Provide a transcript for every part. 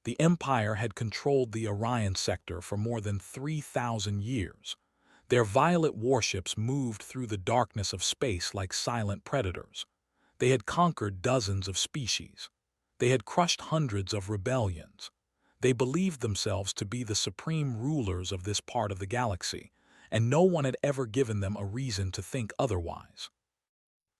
The Empire had controlled the Orion sector for more than 3,000 years. Their violet warships moved through the darkness of space like silent predators. They had conquered dozens of species. They had crushed hundreds of rebellions. They believed themselves to be the supreme rulers of this part of the galaxy, and no one had ever given them a reason to think otherwise.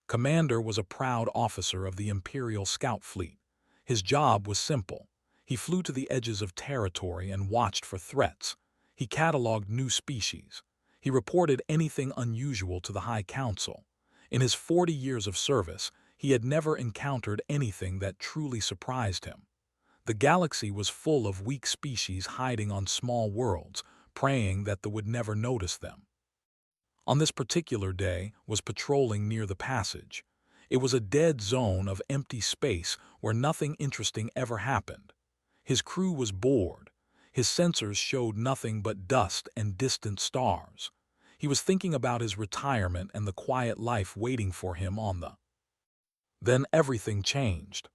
Commander was a proud officer of the Imperial Scout Fleet. His job was simple. He flew to the edges of territory and watched for threats. He cataloged new species. He reported anything unusual to the High Council. In his 40 years of service, he had never encountered anything that truly surprised him. The galaxy was full of weak species hiding on small worlds, praying that they would never notice them. On this particular day was patrolling near the passage. It was a dead zone of empty space where nothing interesting ever happened. His crew was bored. His sensors showed nothing but dust and distant stars. He was thinking about his retirement and the quiet life waiting for him on the. Then everything changed.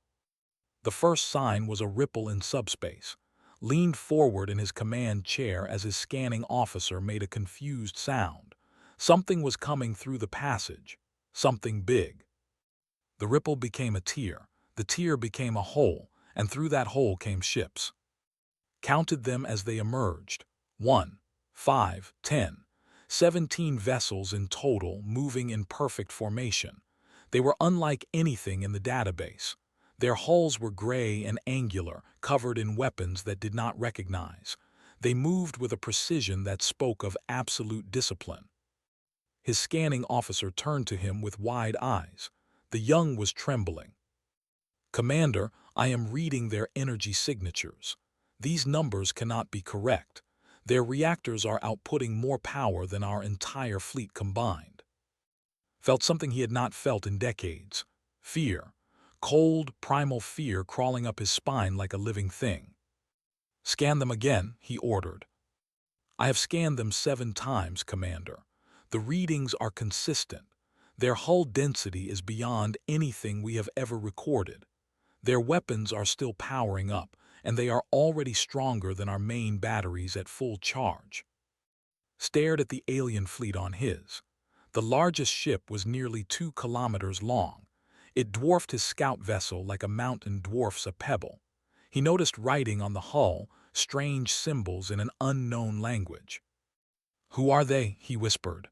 The first sign was a ripple in subspace. Leaned forward in his command chair as his scanning officer made a confused sound. Something was coming through the passage. Something big. The ripple became a tear. The tear became a hole, and through that hole came ships. Counted them as they emerged. 1, 5, 10, 17 vessels in total, moving in perfect formation. They were unlike anything in the database. Their hulls were gray and angular, covered in weapons that did not recognize. They moved with a precision that spoke of absolute discipline. His scanning officer turned to him with wide eyes. The young was trembling. "Commander, I am reading their energy signatures. These numbers cannot be correct. Their reactors are outputting more power than our entire fleet combined." Felt something he had not felt in decades. Fear. Cold, primal fear crawling up his spine like a living thing. "Scan them again," he ordered. "I have scanned them 7 times, Commander. The readings are consistent. Their hull density is beyond anything we have ever recorded. Their weapons are still powering up, and they are already stronger than our main batteries at full charge." Stared at the alien fleet on his. The largest ship was nearly 2 kilometers long. It dwarfed his scout vessel like a mountain dwarfs a pebble. He noticed writing on the hull, strange symbols in an unknown language. "Who are they?" he whispered.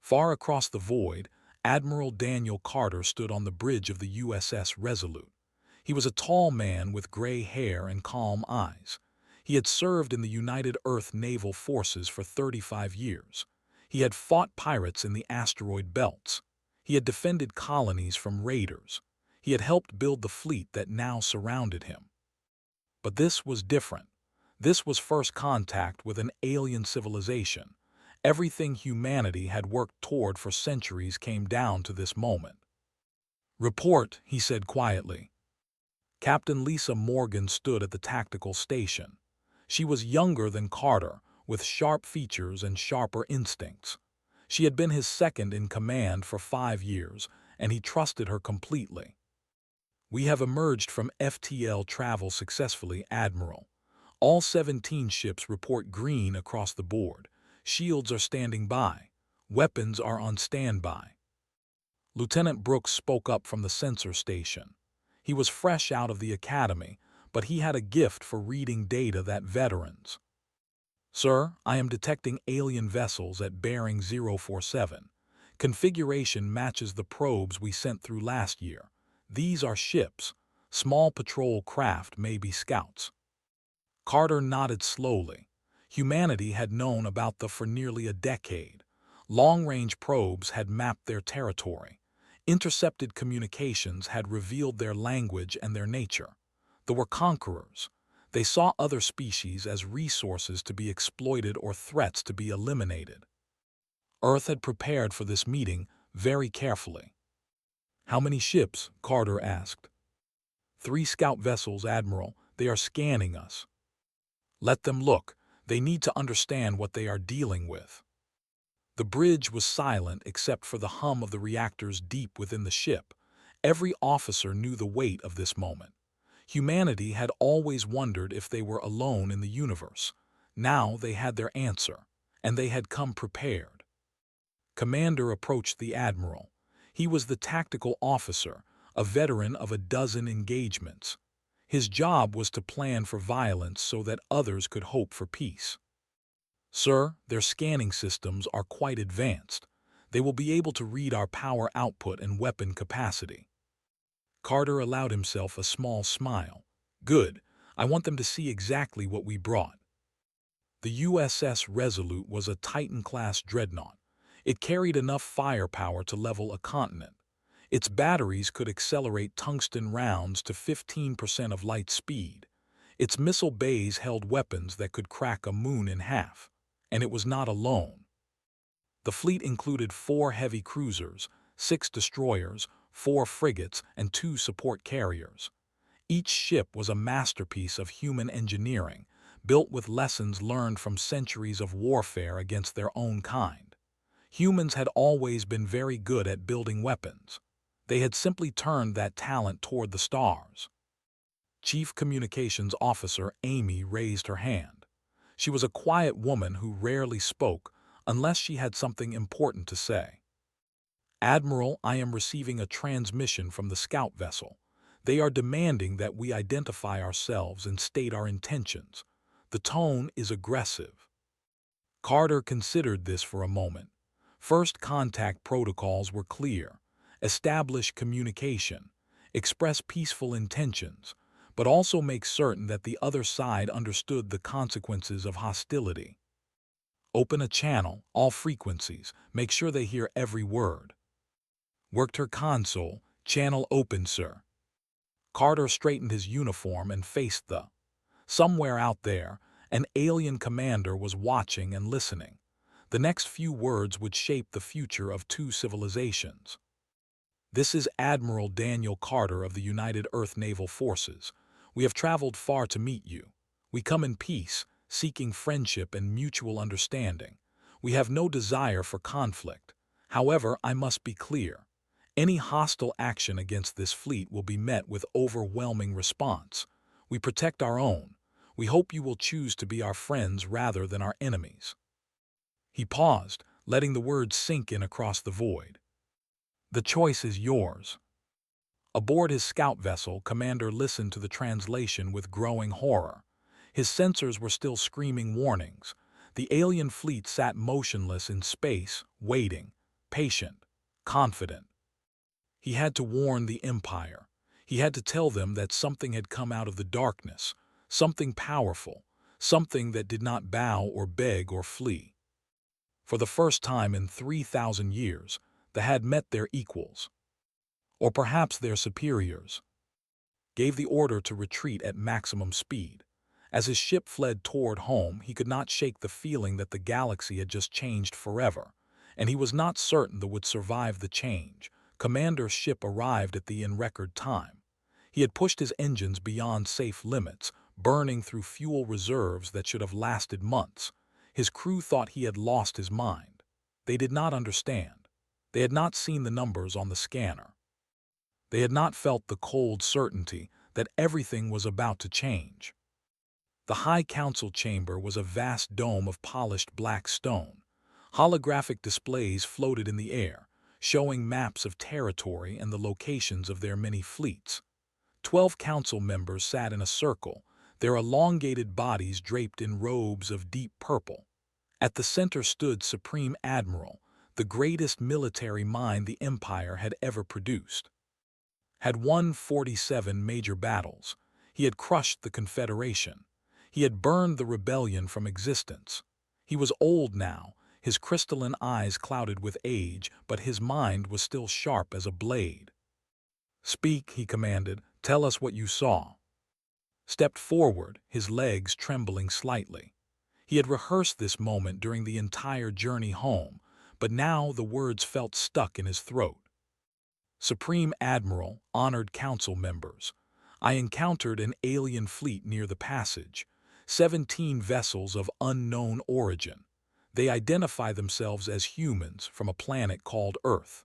Far across the void, Admiral Daniel Carter stood on the bridge of the USS Resolute. He was a tall man with gray hair and calm eyes. He had served in the United Earth Naval Forces for 35 years. He had fought pirates in the asteroid belts. He had defended colonies from raiders. He had helped build the fleet that now surrounded him. But this was different. This was first contact with an alien civilization. Everything humanity had worked toward for centuries came down to this moment. "Report," he said quietly. Captain Lisa Morgan stood at the tactical station. She was younger than Carter, with sharp features and sharper instincts. She had been his second in command for 5 years, and he trusted her completely. "We have emerged from FTL travel successfully, Admiral. All 17 ships report green across the board. Shields are standing by. Weapons are on standby." Lieutenant Brooks spoke up from the sensor station. He was fresh out of the academy, but he had a gift for reading data that veterans. "Sir, I am detecting alien vessels at bearing 047. Configuration matches the probes we sent through last year. These are ships. Small patrol craft, maybe scouts." Carter nodded slowly. Humanity had known about them for nearly a decade. Long-range probes had mapped their territory. Intercepted communications had revealed their language and their nature. They were conquerors. They saw other species as resources to be exploited or threats to be eliminated. Earth had prepared for this meeting very carefully. "How many ships?" Carter asked. 3 scout vessels, Admiral. They are scanning us." "Let them look. They need to understand what they are dealing with." The bridge was silent except for the hum of the reactors deep within the ship. Every officer knew the weight of this moment. Humanity had always wondered if they were alone in the universe. Now they had their answer, and they had come prepared. Commander approached the admiral. He was the tactical officer, a veteran of a dozen engagements. His job was to plan for violence so that others could hope for peace. Sir, their scanning systems are quite advanced. They will be able to read our power output and weapon capacity. Carter allowed himself a small smile. Good. I want them to see exactly what we brought. The USS Resolute was a Titan-class dreadnought. It carried enough firepower to level a continent. Its batteries could accelerate tungsten rounds to 15% of light speed. Its missile bays held weapons that could crack a moon in half. And it was not alone. The fleet included 4 heavy cruisers, 6 destroyers, 4 frigates, and 2 support carriers. Each ship was a masterpiece of human engineering, built with lessons learned from centuries of warfare against their own kind. Humans had always been very good at building weapons. They had simply turned that talent toward the stars. Chief Communications Officer Amy raised her hand. She was a quiet woman who rarely spoke unless she had something important to say. Admiral, I am receiving a transmission from the scout vessel. They are demanding that we identify ourselves and state our intentions. The tone is aggressive. Carter considered this for a moment. First contact protocols were clear. Establish communication. Express peaceful intentions, but also make certain that the other side understood the consequences of hostility. Open a channel, all frequencies. Make sure they hear every word. Worked her console. Channel open, sir. Carter straightened his uniform and faced the. Somewhere out there, an alien commander was watching and listening. The next few words would shape the future of 2 civilizations. This is Admiral Daniel Carter of the United Earth Naval Forces. We have traveled far to meet you. We come in peace, seeking friendship and mutual understanding. We have no desire for conflict. However, I must be clear. Any hostile action against this fleet will be met with overwhelming response. We protect our own. We hope you will choose to be our friends rather than our enemies. He paused, letting the words sink in across the void. The choice is yours. Aboard his scout vessel, Commander listened to the translation with growing horror. His sensors were still screaming warnings. The alien fleet sat motionless in space, waiting, patient, confident. He had to warn the Empire. He had to tell them that something had come out of the darkness, something powerful, something that did not bow or beg or flee. For the first time in 3,000 years, they had met their equals, or perhaps their superiors. Gave the order to retreat at maximum speed. As his ship fled toward home, he could not shake the feeling that the galaxy had just changed forever, and he was not certain that would survive the change. Commander's ship arrived at the in record time. He had pushed his engines beyond safe limits, burning through fuel reserves that should have lasted months. His crew thought he had lost his mind. They did not understand. They had not seen the numbers on the scanner. They had not felt the cold certainty that everything was about to change. The High Council chamber was a vast dome of polished black stone. Holographic displays floated in the air, showing maps of territory and the locations of their many fleets. 12 council members sat in a circle, their elongated bodies draped in robes of deep purple. At the center stood Supreme Admiral, the greatest military mind the Empire had ever produced. Had won 47 major battles. He had crushed the Confederation. He had burned the rebellion from existence. He was old now, his crystalline eyes clouded with age, but his mind was still sharp as a blade. Speak, he commanded. Tell us what you saw. Stepped forward, his legs trembling slightly. He had rehearsed this moment during the entire journey home, but now the words felt stuck in his throat. Supreme Admiral, honored council members, I encountered an alien fleet near the passage, 17 vessels of unknown origin. They identify themselves as humans from a planet called Earth.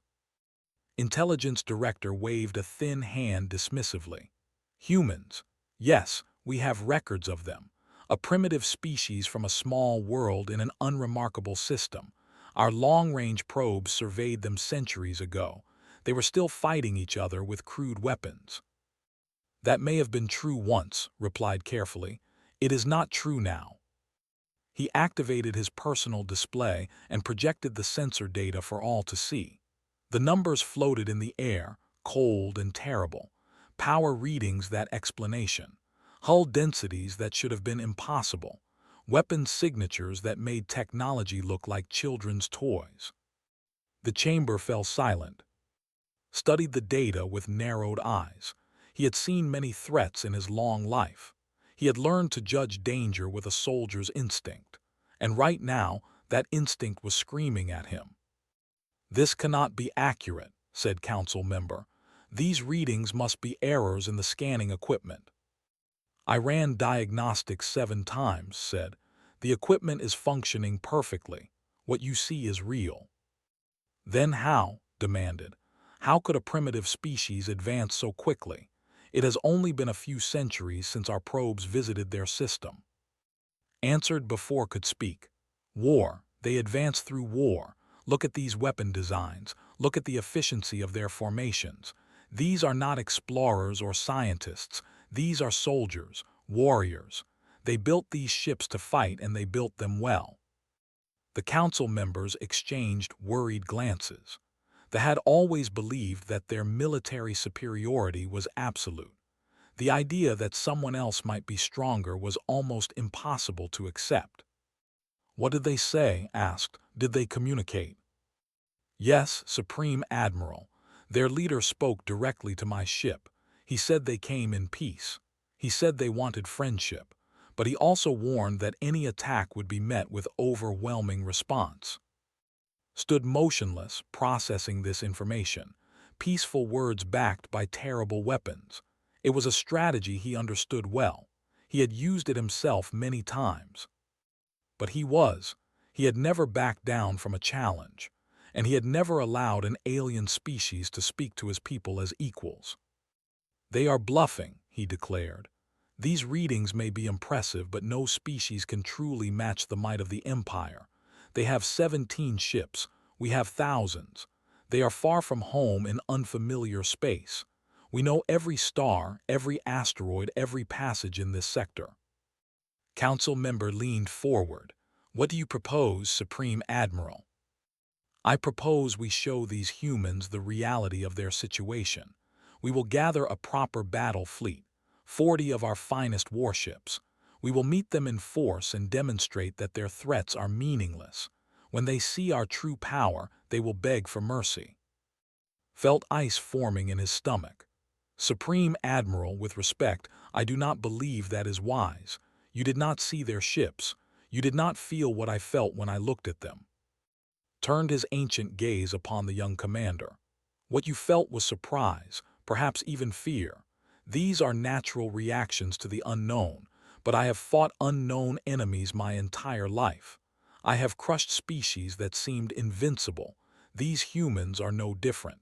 Intelligence Director waved a thin hand dismissively. Humans, Yes, we have records of them. A primitive species from a small world in an unremarkable system. Our long-range probes surveyed them centuries ago. They were still fighting each other with crude weapons. That may have been true once, replied carefully. It is not true now. He activated his personal display and projected the sensor data for all to see. The numbers floated in the air, cold and terrible. Power readings that explanation. Hull densities that should have been impossible. Weapons signatures that made technology look like children's toys. The chamber fell silent. Studied the data with narrowed eyes. He had seen many threats in his long life. He had learned to judge danger with a soldier's instinct. And right now, that instinct was screaming at him. This cannot be accurate, said council member. These readings must be errors in the scanning equipment. I ran diagnostics 7 times, said. The equipment is functioning perfectly. What you see is real. Then how? Demanded. How could a primitive species advance so quickly? It has only been a few centuries since our probes visited their system. Answered before could speak. War. They advance through war. Look at these weapon designs. Look at the efficiency of their formations. These are not explorers or scientists. These are soldiers, warriors. They built these ships to fight and they built them well. The council members exchanged worried glances. They had always believed that their military superiority was absolute. The idea that someone else might be stronger was almost impossible to accept. What did they say? Asked. Did they communicate? Yes, Supreme Admiral. Their leader spoke directly to my ship. He said they came in peace. He said they wanted friendship. But he also warned that any attack would be met with overwhelming response. Stood motionless, processing this information. Peaceful words backed by terrible weapons. It was a strategy he understood well. He had used it himself many times. But he had never backed down from a challenge, and he had never allowed an alien species to speak to his people as equals. They are bluffing, he declared. These readings may be impressive, but no species can truly match the might of the Empire. They have 17 ships. We have thousands. They are far from home in unfamiliar space. We know every star, every asteroid, every passage in this sector. Council member leaned forward. What do you propose, Supreme Admiral? I propose we show these humans the reality of their situation. We will gather a proper battle fleet, 40 of our finest warships. We will meet them in force and demonstrate that their threats are meaningless. When they see our true power, they will beg for mercy. Felt ice forming in his stomach. Supreme Admiral, with respect, I do not believe that is wise. You did not see their ships. You did not feel what I felt when I looked at them. Turned his ancient gaze upon the young commander. What you felt was surprise, perhaps even fear. These are natural reactions to the unknown, but I have fought unknown enemies my entire life. I have crushed species that seemed invincible. These humans are no different.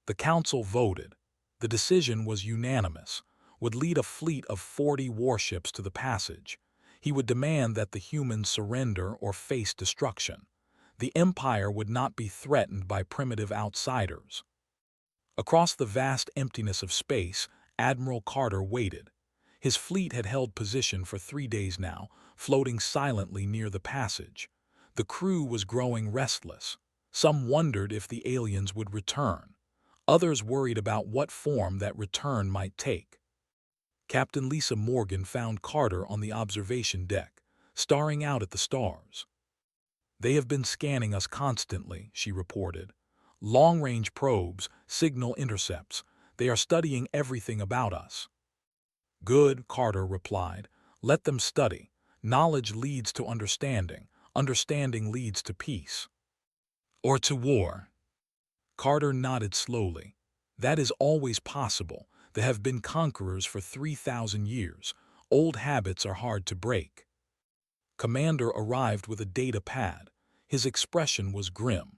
The council voted. The decision was unanimous. Would lead a fleet of 40 warships to the passage. He would demand that the humans surrender or face destruction. The Empire would not be threatened by primitive outsiders. Across the vast emptiness of space, Admiral Carter waited. His fleet had held position for 3 days now, floating silently near the passage. The crew was growing restless. Some wondered if the aliens would return. Others worried about what form that return might take. Captain Lisa Morgan found Carter on the observation deck, staring out at the stars. They have been scanning us constantly, she reported. Long-range probes, signal intercepts. They are studying everything about us. Good, Carter replied. Let them study. Knowledge leads to understanding. Understanding leads to peace. Or to war. Carter nodded slowly. That is always possible. They have been conquerors for 3,000 years. Old habits are hard to break. Commander arrived with a data pad. His expression was grim.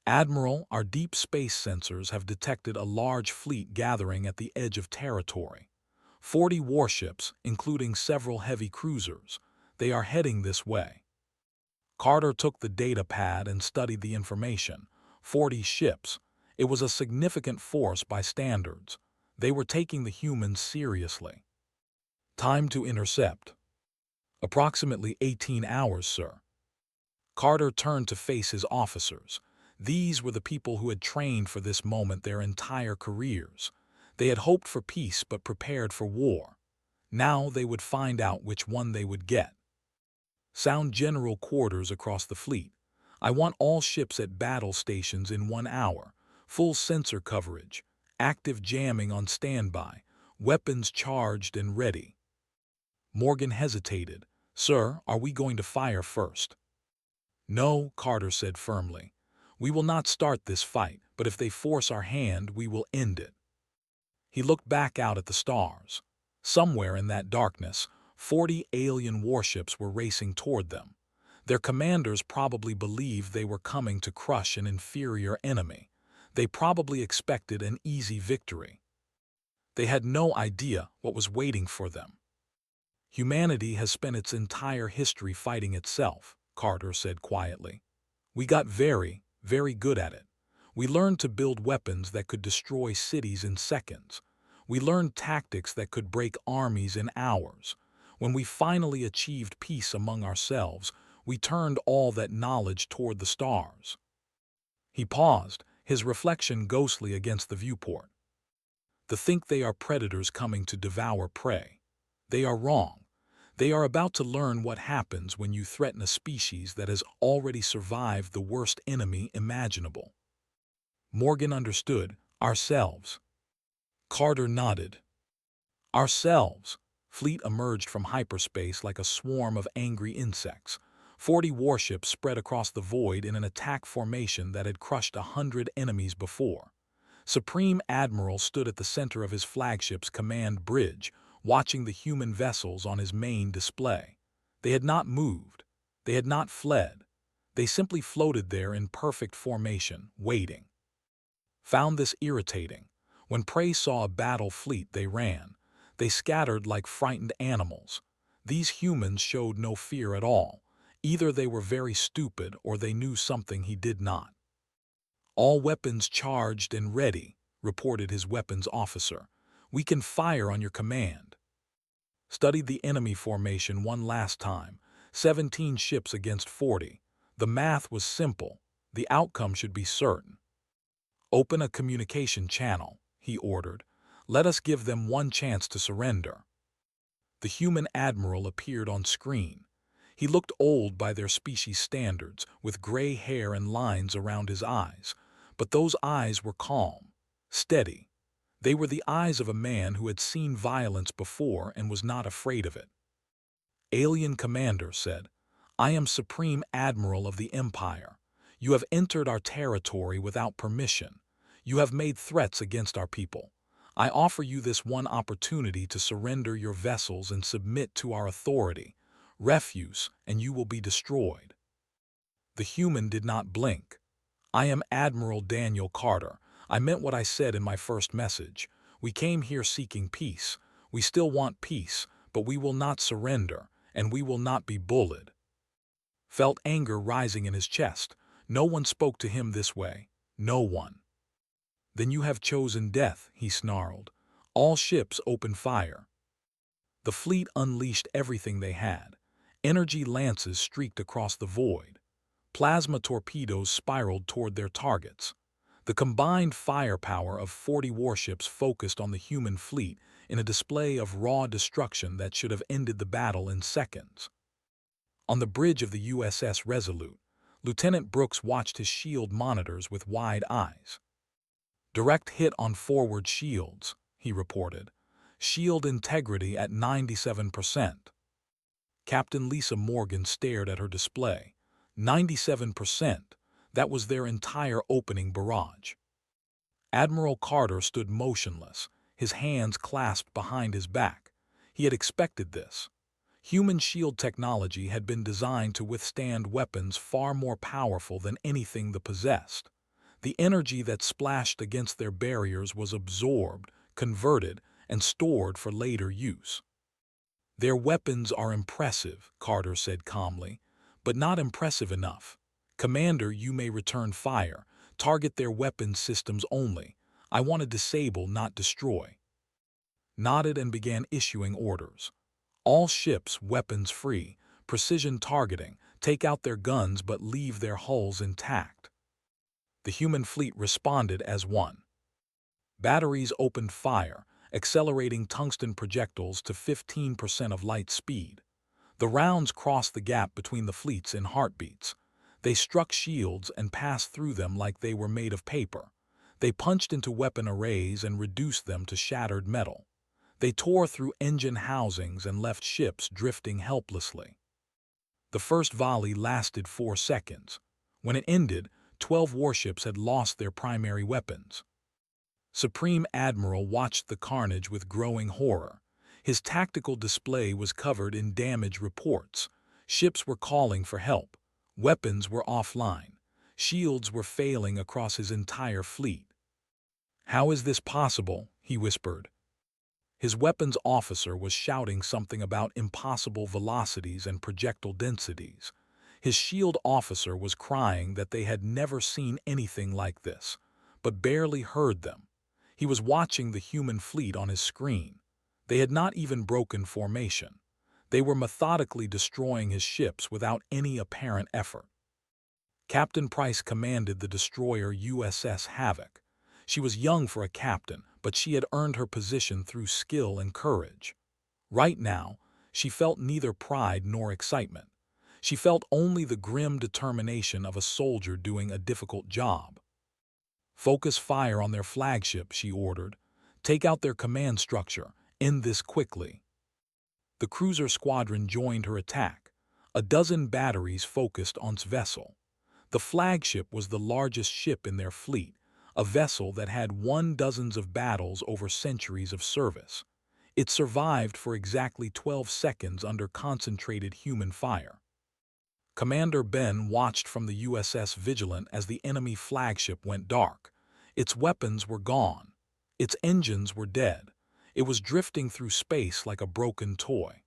Admiral, our deep space sensors have detected a large fleet gathering at the edge of territory. 40 warships, including several heavy cruisers. They are heading this way. Carter took the data pad and studied the information. 40 ships. It was a significant force by standards. They were taking the humans seriously. Time to intercept. Approximately 18 hours, sir. Carter turned to face his officers. These were the people who had trained for this moment their entire careers. They had hoped for peace but prepared for war. Now they would find out which one they would get. Sound general quarters across the fleet. I want all ships at battle stations in 1 hour. Full sensor coverage. Active jamming on standby. Weapons charged and ready. Morgan hesitated. Sir, are we going to fire first? No, Carter said firmly. We will not start this fight, but if they force our hand, we will end it. He looked back out at the stars. Somewhere in that darkness, 40 alien warships were racing toward them. Their commanders probably believed they were coming to crush an inferior enemy. They probably expected an easy victory. They had no idea what was waiting for them. Humanity has spent its entire history fighting itself, Carter said quietly. We got very, very good at it. We learned to build weapons that could destroy cities in seconds. We learned tactics that could break armies in hours. When we finally achieved peace among ourselves, we turned all that knowledge toward the stars. He paused, his reflection ghostly against the viewport. To think they are predators coming to devour prey. They are wrong. They are about to learn what happens when you threaten a species that has already survived the worst enemy imaginable. Morgan understood. Ourselves. Carter nodded. Ourselves. Fleet emerged from hyperspace like a swarm of angry insects. 40 warships spread across the void in an attack formation that had crushed 100 enemies before. Supreme Admiral stood at the center of his flagship's command bridge, watching the human vessels on his main display. They had not moved. They had not fled. They simply floated there in perfect formation, waiting. Found this irritating. When prey saw a battle fleet, they ran. They scattered like frightened animals. These humans showed no fear at all. Either they were very stupid or they knew something he did not. All weapons charged and ready, reported his weapons officer. We can fire on your command. Studied the enemy formation one last time. 17 ships against 40. The math was simple. The outcome should be certain. Open a communication channel, he ordered. Let us give them one chance to surrender. The human admiral appeared on screen. He looked old by their species standards, with gray hair and lines around his eyes. But those eyes were calm, steady. They were the eyes of a man who had seen violence before and was not afraid of it. Alien Commander said, I am Supreme Admiral of the Empire. You have entered our territory without permission. You have made threats against our people. I offer you this one opportunity to surrender your vessels and submit to our authority. Refuse, and you will be destroyed. The human did not blink. I am Admiral Daniel Carter. I meant what I said in my first message. We came here seeking peace. We still want peace, but we will not surrender, and we will not be bullied. Felt anger rising in his chest. No one spoke to him this way. No one. Then you have chosen death, he snarled. All ships open fire. The fleet unleashed everything they had. Energy lances streaked across the void. Plasma torpedoes spiraled toward their targets. The combined firepower of 40 warships focused on the human fleet in a display of raw destruction that should have ended the battle in seconds. On the bridge of the USS Resolute, Lieutenant Brooks watched his shield monitors with wide eyes. Direct hit on forward shields, he reported. Shield integrity at 97%. Captain Lisa Morgan stared at her display. 97%. That was their entire opening barrage. Admiral Carter stood motionless, his hands clasped behind his back. He had expected this. Human shield technology had been designed to withstand weapons far more powerful than anything they possessed. The energy that splashed against their barriers was absorbed, converted, and stored for later use. "Their weapons are impressive," Carter said calmly, "but not impressive enough. Commander, you may return fire. Target their weapons systems only. I want to disable, not destroy." Nodded and began issuing orders. "All ships weapons free, precision targeting, take out their guns but leave their hulls intact." The human fleet responded as one. Batteries opened fire, accelerating tungsten projectiles to 15% of light speed. The rounds crossed the gap between the fleets in heartbeats. They struck shields and passed through them like they were made of paper. They punched into weapon arrays and reduced them to shattered metal. They tore through engine housings and left ships drifting helplessly. The first volley lasted 4 seconds. When it ended, 12 warships had lost their primary weapons. Supreme Admiral watched the carnage with growing horror. His tactical display was covered in damage reports. Ships were calling for help. Weapons were offline. Shields were failing across his entire fleet. "How is this possible?" he whispered. His weapons officer was shouting something about impossible velocities and projectile densities. His shield officer was crying that they had never seen anything like this, but barely heard them. He was watching the human fleet on his screen. They had not even broken formation. They were methodically destroying his ships without any apparent effort. Captain Price commanded the destroyer USS Havoc. She was young for a captain, but she had earned her position through skill and courage. Right now, she felt neither pride nor excitement. She felt only the grim determination of a soldier doing a difficult job. "Focus fire on their flagship," she ordered. "Take out their command structure. End this quickly." The cruiser squadron joined her attack. A dozen batteries focused on its vessel. The flagship was the largest ship in their fleet, a vessel that had won dozens of battles over centuries of service. It survived for exactly 12 seconds under concentrated human fire. Commander Ben watched from the USS Vigilant as the enemy flagship went dark. Its weapons were gone. Its engines were dead. It was drifting through space like a broken toy.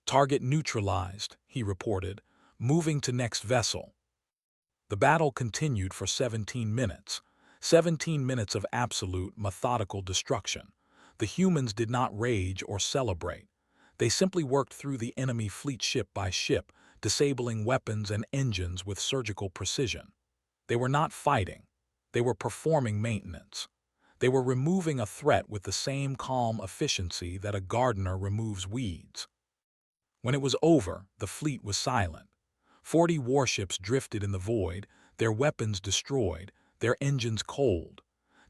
"Target neutralized," he reported, moving to next vessel. The battle continued for 17 minutes. 17 minutes of absolute, methodical destruction. The humans did not rage or celebrate. They simply worked through the enemy fleet ship by ship, disabling weapons and engines with surgical precision. They were not fighting. They were performing maintenance. They were removing a threat with the same calm efficiency that a gardener removes weeds. When it was over, the fleet was silent. 40 warships drifted in the void, their weapons destroyed, their engines cold.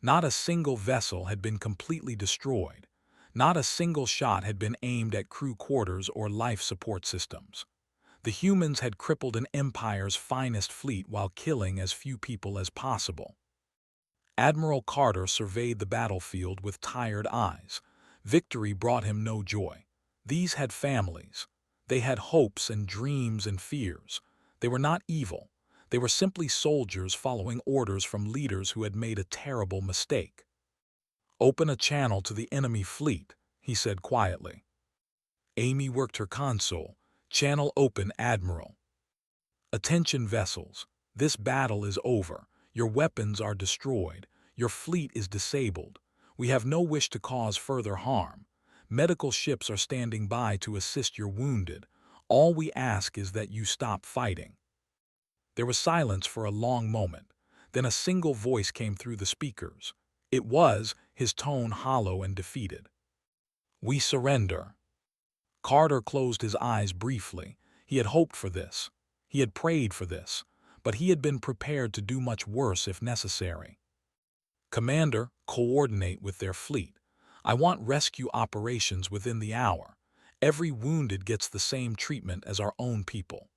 Not a single vessel had been completely destroyed. Not a single shot had been aimed at crew quarters or life support systems. The humans had crippled an empire's finest fleet while killing as few people as possible. Admiral Carter surveyed the battlefield with tired eyes. Victory brought him no joy. These had families. They had hopes and dreams and fears. They were not evil. They were simply soldiers following orders from leaders who had made a terrible mistake. "Open a channel to the enemy fleet," he said quietly. Amy worked her console. "Channel open, Admiral." "Attention vessels. This battle is over. Your weapons are destroyed. Your fleet is disabled. We have no wish to cause further harm. Medical ships are standing by to assist your wounded. All we ask is that you stop fighting." There was silence for a long moment. Then a single voice came through the speakers. It was, his tone hollow and defeated. "We surrender." Carter closed his eyes briefly. He had hoped for this. He had prayed for this. But he had been prepared to do much worse if necessary. "Commander, coordinate with their fleet. I want rescue operations within the hour. Every wounded gets the same treatment as our own people."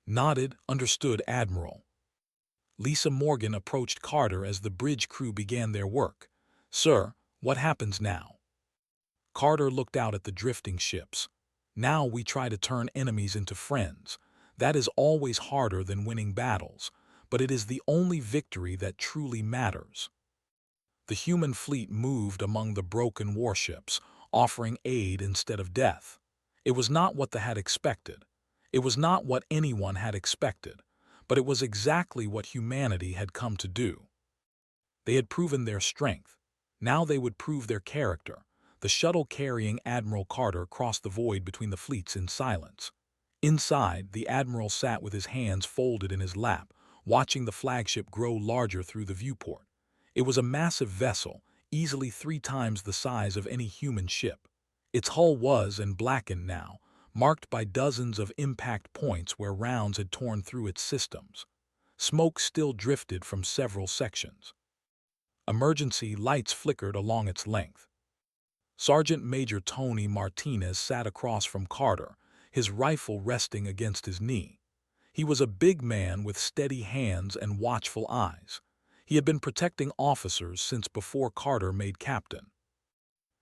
Nodded, "Understood, Admiral." Lisa Morgan approached Carter as the bridge crew began their work. "Sir, what happens now?" Carter looked out at the drifting ships. "Now we try to turn enemies into friends. That is always harder than winning battles, but it is the only victory that truly matters." The human fleet moved among the broken warships, offering aid instead of death. It was not what they had expected. It was not what anyone had expected, but it was exactly what humanity had come to do. They had proven their strength. Now they would prove their character. The shuttle carrying Admiral Carter crossed the void between the fleets in silence. Inside, the Admiral sat with his hands folded in his lap, watching the flagship grow larger through the viewport. It was a massive vessel, easily 3 times the size of any human ship. Its hull was, and blackened now, marked by dozens of impact points where rounds had torn through its systems. Smoke still drifted from several sections. Emergency lights flickered along its length. Sergeant Major Tony Martinez sat across from Carter, his rifle resting against his knee. He was a big man with steady hands and watchful eyes. He had been protecting officers since before Carter made captain.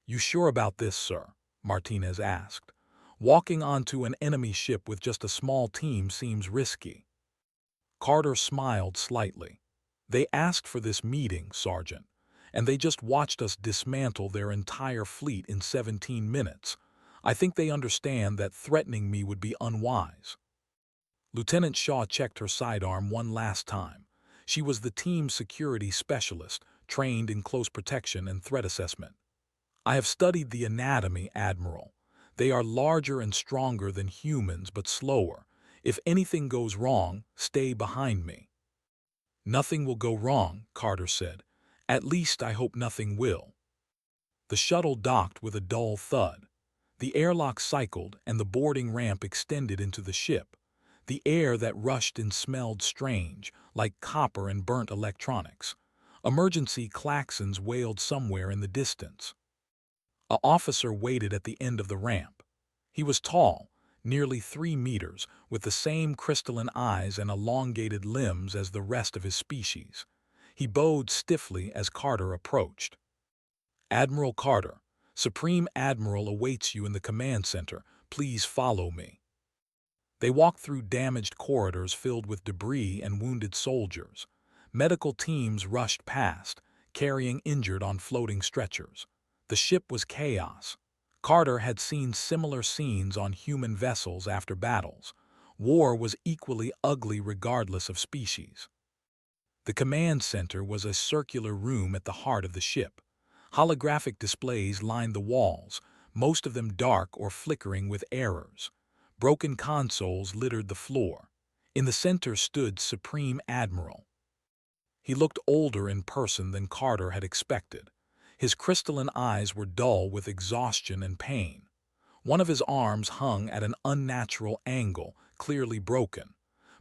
"You sure about this, sir?" Martinez asked. "Walking onto an enemy ship with just a small team seems risky." Carter smiled slightly. "They asked for this meeting, Sergeant, and they just watched us dismantle their entire fleet in 17 minutes. I think they understand that threatening me would be unwise." Lieutenant Shaw checked her sidearm one last time. She was the team's security specialist, trained in close protection and threat assessment. "I have studied the anatomy, Admiral. They are larger and stronger than humans, but slower. If anything goes wrong, stay behind me." "Nothing will go wrong," Carter said. "At least I hope nothing will." The shuttle docked with a dull thud. The airlock cycled and the boarding ramp extended into the ship. The air that rushed in smelled strange, like copper and burnt electronics. Emergency klaxons wailed somewhere in the distance. An officer waited at the end of the ramp. He was tall, nearly 3 meters, with the same crystalline eyes and elongated limbs as the rest of his species. He bowed stiffly as Carter approached. "Admiral Carter, Supreme Admiral awaits you in the command center. Please follow me." They walked through damaged corridors filled with debris and wounded soldiers. Medical teams rushed past, carrying injured on floating stretchers. The ship was chaos. Carter had seen similar scenes on human vessels after battles. War was equally ugly regardless of species. The command center was a circular room at the heart of the ship. Holographic displays lined the walls, most of them dark or flickering with errors. Broken consoles littered the floor. In the center stood Supreme Admiral. He looked older in person than Carter had expected. His crystalline eyes were dull with exhaustion and pain. One of his arms hung at an unnatural angle, clearly broken,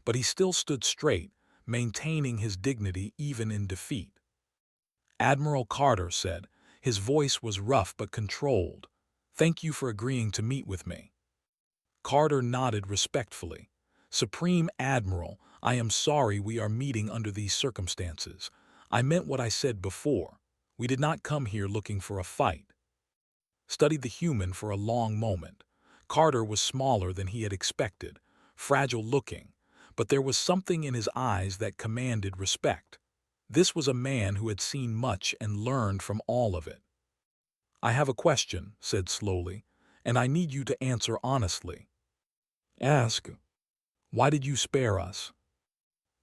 but he still stood straight, maintaining his dignity even in defeat. "Admiral Carter," said. His voice was rough but controlled. "Thank you for agreeing to meet with me." Carter nodded respectfully. "Supreme Admiral, I am sorry we are meeting under these circumstances. I meant what I said before. We did not come here looking for a fight." Studied the human for a long moment. Carter was smaller than he had expected, fragile-looking, but there was something in his eyes that commanded respect. This was a man who had seen much and learned from all of it. "I have a question," said slowly, "and I need you to answer honestly." "Ask." "Why did you spare us?"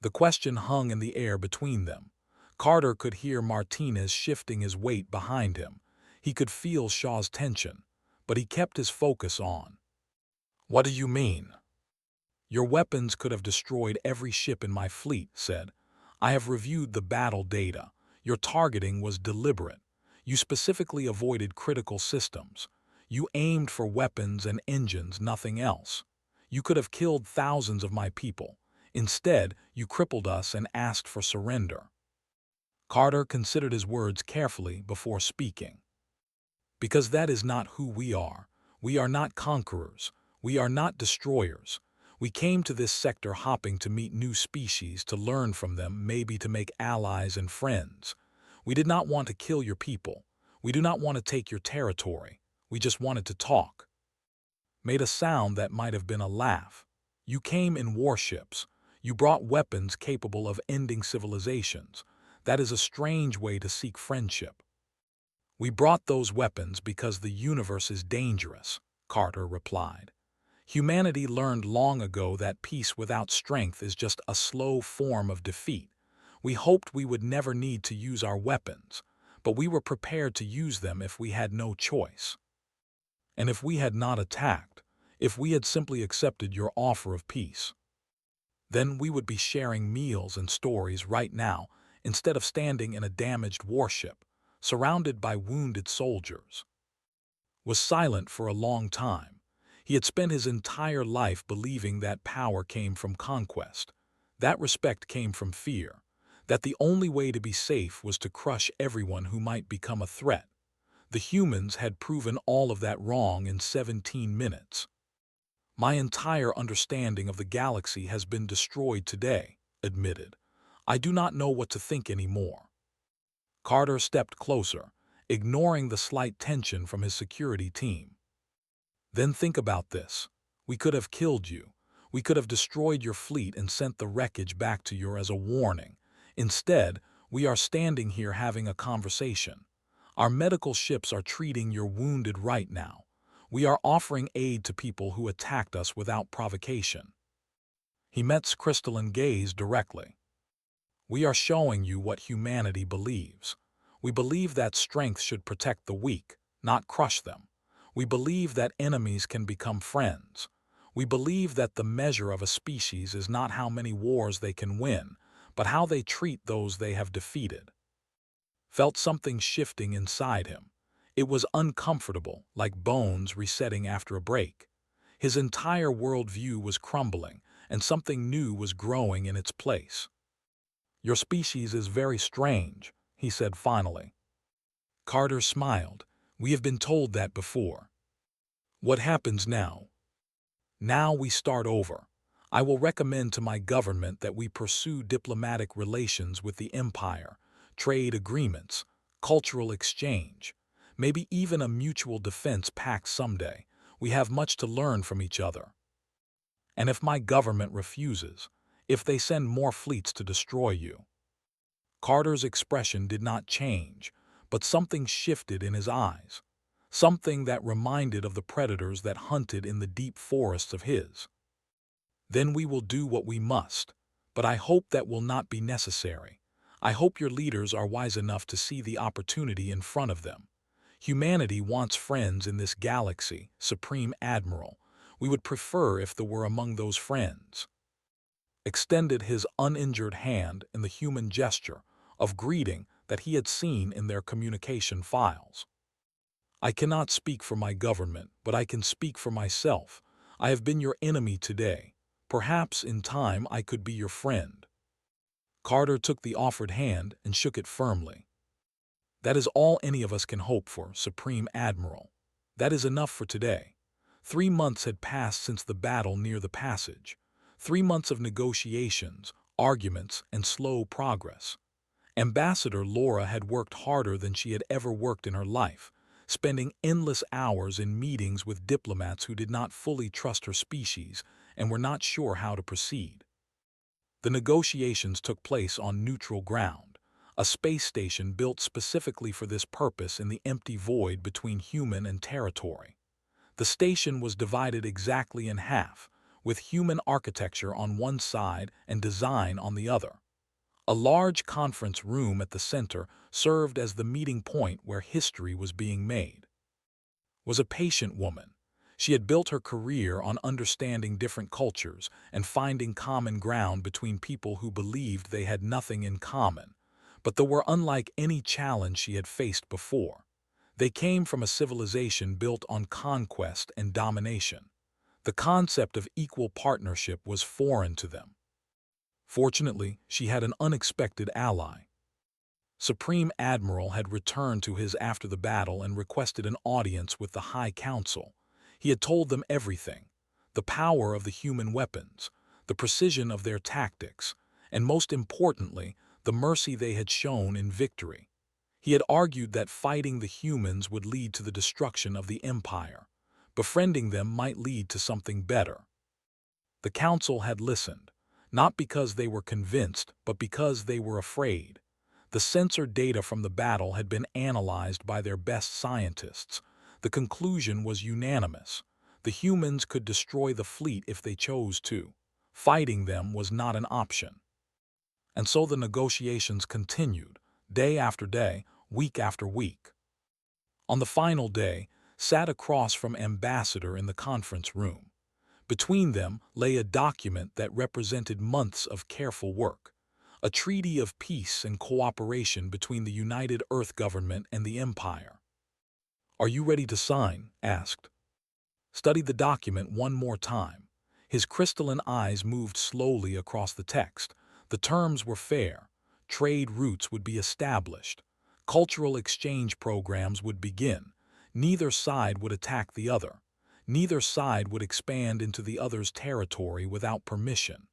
The question hung in the air between them. Carter could hear Martinez shifting his weight behind him. He could feel Shaw's tension, but he kept his focus on. "What do you mean?" "Your weapons could have destroyed every ship in my fleet," said. "I have reviewed the battle data. Your targeting was deliberate. You specifically avoided critical systems. You aimed for weapons and engines, nothing else. You could have killed thousands of my people. Instead, you crippled us and asked for surrender." Carter considered his words carefully before speaking. "Because that is not who we are. We are not conquerors. We are not destroyers. We came to this sector hopping to meet new species, to learn from them, maybe to make allies and friends. We did not want to kill your people. We do not want to take your territory. We just wanted to talk." Made a sound that might have been a laugh. "You came in warships. You brought weapons capable of ending civilizations. That is a strange way to seek friendship. We brought those weapons because the universe is dangerous, Carter replied. Humanity learned long ago that peace without strength is just a slow form of defeat. We hoped we would never need to use our weapons, but we were prepared to use them if we had no choice. And if we had not attacked, if we had simply accepted your offer of peace, then we would be sharing meals and stories right now instead of standing in a damaged warship, surrounded by wounded soldiers. Was silent for a long time. He had spent his entire life believing that power came from conquest, that respect came from fear, that the only way to be safe was to crush everyone who might become a threat. The humans had proven all of that wrong in 17 minutes. My entire understanding of the galaxy has been destroyed today, admitted. I do not know what to think anymore. Carter stepped closer, ignoring the slight tension from his security team. Then think about this. We could have killed you. We could have destroyed your fleet and sent the wreckage back to you as a warning. Instead, we are standing here having a conversation. Our medical ships are treating your wounded right now. We are offering aid to people who attacked us without provocation. He met crystalline gaze directly. We are showing you what humanity believes. We believe that strength should protect the weak, not crush them. We believe that enemies can become friends. We believe that the measure of a species is not how many wars they can win, but how they treat those they have defeated. Felt something shifting inside him. It was uncomfortable, like bones resetting after a break. His entire worldview was crumbling, and something new was growing in its place. Your species is very strange, he said finally. Carter smiled. We have been told that before. What happens now? Now we start over. I will recommend to my government that we pursue diplomatic relations with the Empire, trade agreements, cultural exchange, maybe even a mutual defense pact someday. We have much to learn from each other. And if my government refuses, if they send more fleets to destroy you? Carter's expression did not change, but something shifted in his eyes, something that reminded of the predators that hunted in the deep forests of his. Then we will do what we must, but I hope that will not be necessary. I hope your leaders are wise enough to see the opportunity in front of them. Humanity wants friends in this galaxy, Supreme Admiral. We would prefer if there were among those friends. Extended his uninjured hand in the human gesture of greeting that he had seen in their communication files. I cannot speak for my government, but I can speak for myself. I have been your enemy today. Perhaps in time I could be your friend. Carter took the offered hand and shook it firmly. That is all any of us can hope for, Supreme Admiral. That is enough for today. 3 months had passed since the battle near the passage. 3 months of negotiations, arguments, and slow progress. Ambassador Laura had worked harder than she had ever worked in her life, spending endless hours in meetings with diplomats who did not fully trust her species and were not sure how to proceed. The negotiations took place on neutral ground, a space station built specifically for this purpose in the empty void between human and territory. The station was divided exactly in half, with human architecture on one side and design on the other. A large conference room at the center served as the meeting point where history was being made. Was a patient woman. She had built her career on understanding different cultures and finding common ground between people who believed they had nothing in common, but they were unlike any challenge she had faced before. They came from a civilization built on conquest and domination. The concept of equal partnership was foreign to them. Fortunately, she had an unexpected ally. Supreme Admiral had returned to his after the battle and requested an audience with the High Council. He had told them everything: the power of the human weapons, the precision of their tactics, and most importantly, the mercy they had shown in victory. He had argued that fighting the humans would lead to the destruction of the Empire. Befriending them might lead to something better. The Council had listened, not because they were convinced, but because they were afraid. The sensor data from the battle had been analyzed by their best scientists. The conclusion was unanimous. The humans could destroy the fleet if they chose to. Fighting them was not an option. And so the negotiations continued, day after day, week after week. On the final day, sat across from Ambassador in the conference room. Between them lay a document that represented months of careful work, a treaty of peace and cooperation between the United Earth government and the Empire. "Are you ready to sign?" asked. Studied the document one more time. His crystalline eyes moved slowly across the text. The terms were fair. Trade routes would be established. Cultural exchange programs would begin. Neither side would attack the other. Neither side would expand into the other's territory without permission.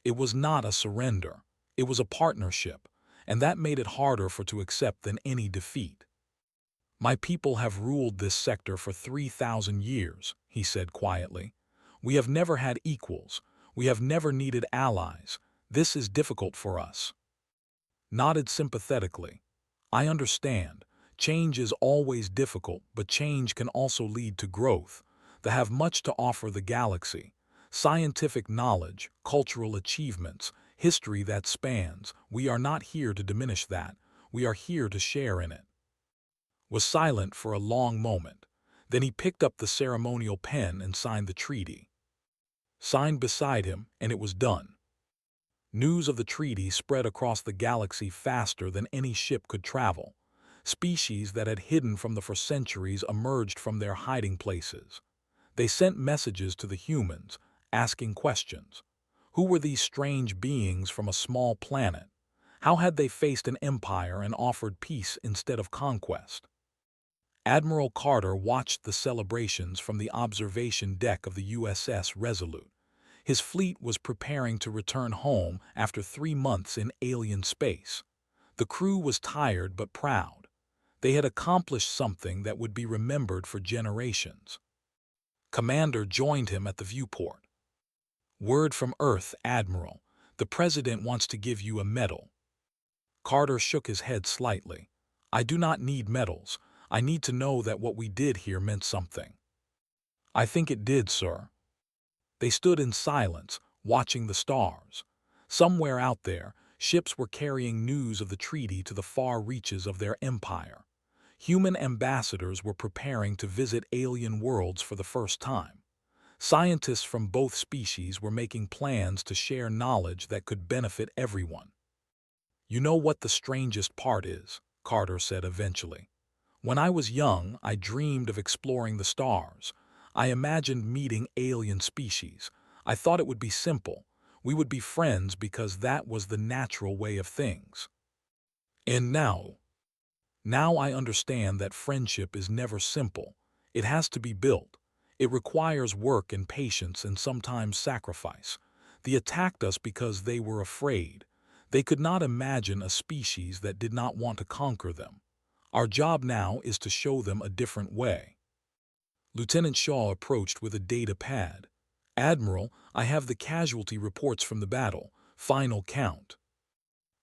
It was not a surrender. It was a partnership, and that made it harder to accept than any defeat. "My people have ruled this sector for 3,000 years, he said quietly. "We have never had equals. We have never needed allies. This is difficult for us." Nodded sympathetically. "I understand. Change is always difficult, but change can also lead to growth. They have much to offer the galaxy. Scientific knowledge, cultural achievements, history that spans. We are not here to diminish that. We are here to share in it." Was silent for a long moment. Then he picked up the ceremonial pen and signed the treaty. Signed beside him, and it was done. News of the treaty spread across the galaxy faster than any ship could travel. Species that had hidden from them for centuries emerged from their hiding places. They sent messages to the humans, asking questions. Who were these strange beings from a small planet? How had they faced an empire and offered peace instead of conquest? Admiral Carter watched the celebrations from the observation deck of the USS Resolute. His fleet was preparing to return home after 3 months in alien space. The crew was tired but proud. They had accomplished something that would be remembered for generations. Commander joined him at the viewport. "Word from Earth, Admiral. The President wants to give you a medal." Carter shook his head slightly. "I do not need medals. I need to know that what we did here meant something." "I think it did, sir." They stood in silence, watching the stars. Somewhere out there, ships were carrying news of the treaty to the far reaches of their empire. Human ambassadors were preparing to visit alien worlds for the first time. Scientists from both species were making plans to share knowledge that could benefit everyone. "You know what the strangest part is," Carter said eventually. "When I was young, I dreamed of exploring the stars. I imagined meeting alien species. I thought it would be simple. We would be friends because that was the natural way of things. And now I understand that friendship is never simple. It has to be built. It requires work and patience and sometimes sacrifice. They attacked us because they were afraid. They could not imagine a species that did not want to conquer them. Our job now is to show them a different way." Lieutenant Shaw approached with a data pad. "Admiral, I have the casualty reports from the battle. Final count."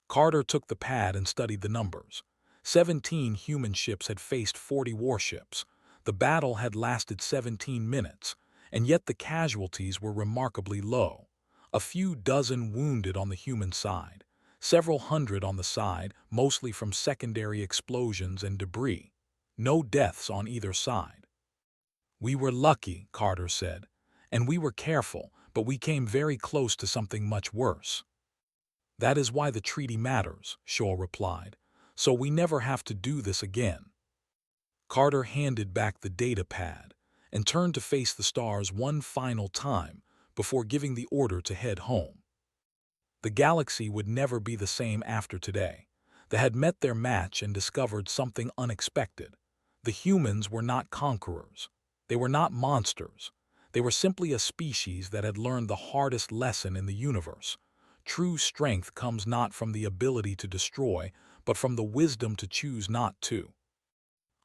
Carter took the pad and studied the numbers. 17 human ships had faced 40 warships. The battle had lasted 17 minutes, and yet the casualties were remarkably low. A few dozen wounded on the human side. Several hundred on the side, mostly from secondary explosions and debris. No deaths on either side. "We were lucky," Carter said, "and we were careful, but we came very close to something much worse." "That is why the treaty matters," Shaw replied, "so we never have to do this again." Carter handed back the data pad and turned to face the stars one final time before giving the order to head home. The galaxy would never be the same after today. They had met their match and discovered something unexpected. The humans were not conquerors. They were not monsters. They were simply a species that had learned the hardest lesson in the universe. True strength comes not from the ability to destroy, but from the wisdom to choose not to.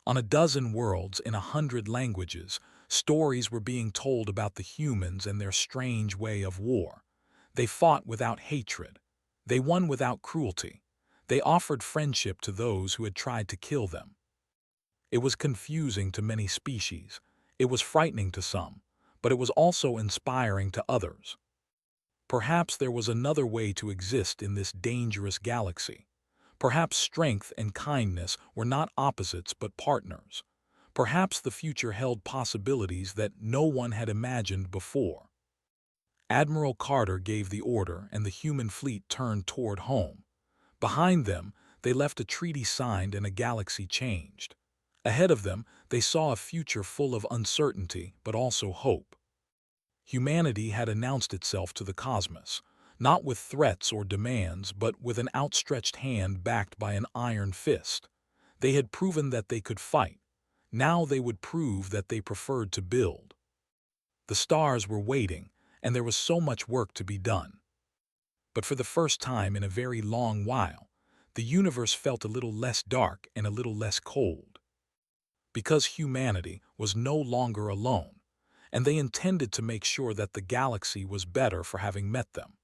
On a dozen worlds, in 100 languages, stories were being told about the humans and their strange way of war. They fought without hatred. They won without cruelty. They offered friendship to those who had tried to kill them. It was confusing to many species. It was frightening to some, but it was also inspiring to others. Perhaps there was another way to exist in this dangerous galaxy. Perhaps strength and kindness were not opposites but partners. Perhaps the future held possibilities that no one had imagined before. Admiral Carter gave the order, and the human fleet turned toward home. Behind them, they left a treaty signed and a galaxy changed. Ahead of them, they saw a future full of uncertainty but also hope. Humanity had announced itself to the cosmos, not with threats or demands, but with an outstretched hand backed by an iron fist. They had proven that they could fight. Now they would prove that they preferred to build. The stars were waiting, and there was so much work to be done. But for the first time in a very long while, the universe felt a little less dark and a little less cold. Because humanity was no longer alone, and they intended to make sure that the galaxy was better for having met them.